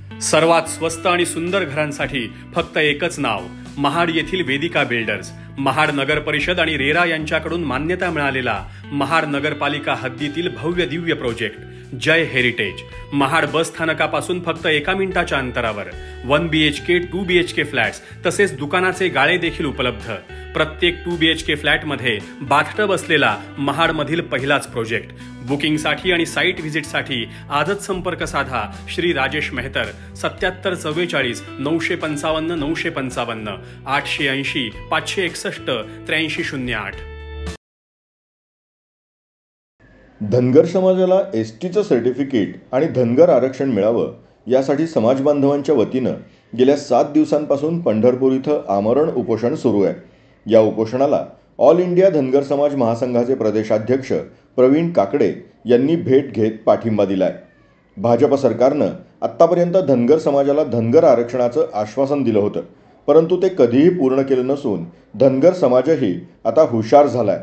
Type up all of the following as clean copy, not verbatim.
सर्वात स्वस्त आणि सुंदर घरांसाठी फक्त एकच नाव, महाड येथील वेदिका बिल्डर्स। महाड नगर परिषद आणि रेरा यांच्याकडून मान्यता मिळालेला महाड नगरपालिका हद्दीतील भव्य दिव्य प्रोजेक्ट जय हेरिटेज। महाड बस स्थानकापासून फक्त 1 मिनिटाच्या अंतरावर 1 BHK 2 BHK फ्लॅट्स तसेच दुकानाचे गाळे देखील उपलब्ध। प्रत्येक 2 BHK फ्लॅटमध्ये बाथटब असलेला महाडमधील पहिलाच प्रोजेक्ट। बुकिंगसाठी आणि साइट व्हिजिटसाठी आजच संपर्क साधा श्री राजेश मेहतर 77 44 955 955 880 561 8308। धनगर समाजाला एसटीचं सर्टिफिकेट आणि धनगर आरक्षण मिळावं यासाठी समाज बांधवांच्या वतीनं गेल्या 7 दिवसांपासून पंढरपूर इथं आमरण उपोषण सुरू आहे। या उपोषणाला ऑल इंडिया धनगर समाज महासंघाचे प्रदेशाध्यक्ष प्रवीण काकडे यांनी भेट घेत पाठिंबा दिलाय। भाजप सरकारनं आत्तापर्यंत धनगर समाजाला धनगर आरक्षणाचं आश्वासन दिलं होतं, परंतु ते कधीही पूर्ण केलं नसून धनगर समाजही आता हुशार झालाय।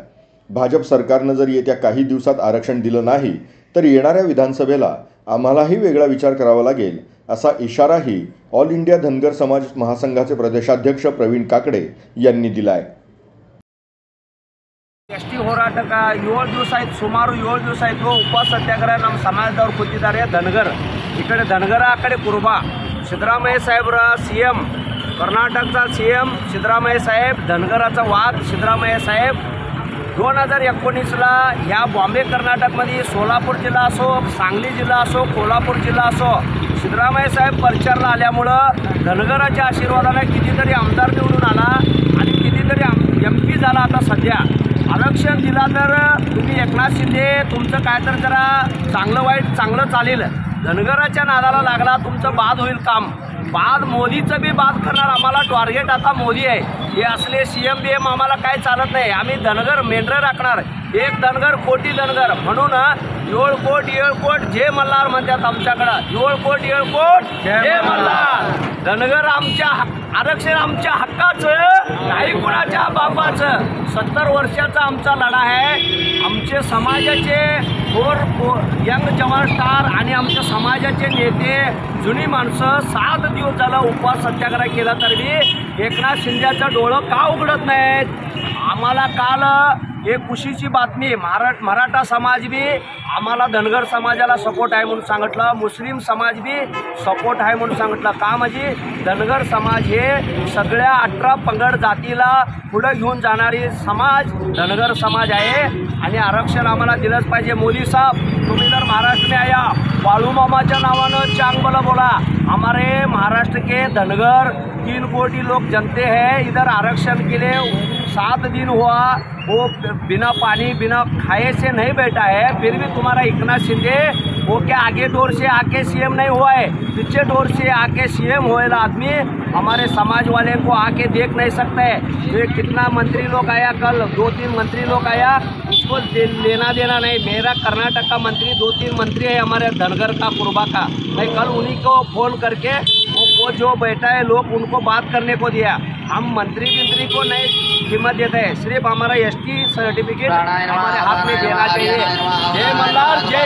भाजप सरकारनं जर येत्या काही दिवसात आरक्षण दिलं नाही तर येणाऱ्या विधानसभेला आम्हालाही वेगळा विचार करावा लागेल, असा इशाराही ऑल इंडिया धनगर समाज महासंघाचे प्रदेशाध्यक्ष प्रवीण काकडे यांनी दिलाय। ಎಸ್ಟಿ ಹೋರಾಟಕ 7 ದಿವಸ ಆಯ್ತು, ಸುಮಾರು 7 ದಿವಸ ಆಯ್ತು ಉಪವಾಸ ಸತ್ಯಾಗ್ರಹ ನಮ್ಮ ಸಮಾಜದವರು ಕೂತಿದ್ದಾರೆ। ಧನಗರ್ ಈ ಕಡೆ ಧನಗರ ಆ ಕಡೆ ಕುರುಬ। ಸಿದ್ದರಾಮಯ್ಯ ಸಾಹೇಬ್ರ CM, कर्नाटकचा CM सिद्धरामय्या साहेब, धनगराचा वाद सिद्धरामय्या साहेब। 2019ला या बॉम्बे कर्नाटकमध्ये सोलापूर जिल्हा असो, सांगली जिल्हा असो, कोल्हापूर जिल्हा असो, सिद्धरामय्या साहेब प्रचारला आल्यामुळं धनगराच्या आशीर्वादाने कितीतरी आमदार निवडून आला आणि कितीतरी MP झाला। आता सध्या आरक्षण दिला तर तुम्ही एकनाथ शिंदे तुमचं काय तर जरा चांगलं वाईट चांगलं चालेल, धनगराच्या नादाला लागला तुमचं बाद होईल काम। बाद मोदीचं बी बाद करणार, आम्हाला टार्गेट आता मोदी आहे। हे असले CM BM आम्हाला काय चालत नाही, आम्ही धनगर मेंढर राखणार। एक धनगर कोटी धनगर म्हणून 7 कोट जय मल्हार म्हणतात आमच्याकडं। 7 कोट जय मल्हार। धनगर आमच्या आरक्षण आमच्या हक्काचं, नाही कुणाच्या बापाचं। 70 वर्षाचा आमचा लढा आहे। आमचे समाजाचे यंग जवान स्टार आणि आमच्या समाजाचे नेते जुनी माणसं 7 दिवस झाला उपवास सत्याग्रह केला तरी एकनाथ शिंदेचं डोळं का उघडत नाहीत। आम्हाला काल एक खुशीची बातमी, मराठा समाज बी आम्हाला धनगर समाजाला सपोर्ट आहे म्हणून सांगितलं, मुस्लिम समाज बी सपोर्ट आहे म्हणून सांगितलं। का म्हणजे धनगर समाज हे सगळ्या 18 पंगड जातीला पुढे घेऊन जाणारी समाज धनगर समाज आहे आणि आरक्षण आम्हाला दिलंच पाहिजे। मोदी साहब तुम्ही जर महाराष्ट्र में आया, बाळू मामाच्या नावानं चांगलं बोला। हमारे महाराष्ट्र के धनगर 3 कोटी लोग जनते हैं, इधर आरक्षण के लिए 7 दिन हुआ, वो बिना पानी बिना खाए से नहीं बैठा है। फिर भी तुम्हारा एकनाथ शिंदे वो क्या आगे डोर से आके CM नहीं हुआ है, पीछे डोर से आके CM होएला आदमी हमारे समाज वाले को आके देख नहीं सकते। ये कितना मंत्री लोग आया, कल 2-3 मंत्री लोग आया, उसको लेना देना नहीं। मेरा कर्नाटक का मंत्री 2-3 मंत्री है हमारे धनगर का कुर्बा का, मैं कल उन्हीं को फोन करके वो जो बैठा है लोग उनको बात करने को दिया। हम मंत्री को नहीं कीमत देते हैं, सिर्फ हमारा ST सर्टिफिकेट हमारे हाथ में देना चाहिए। जय मल्हार जय।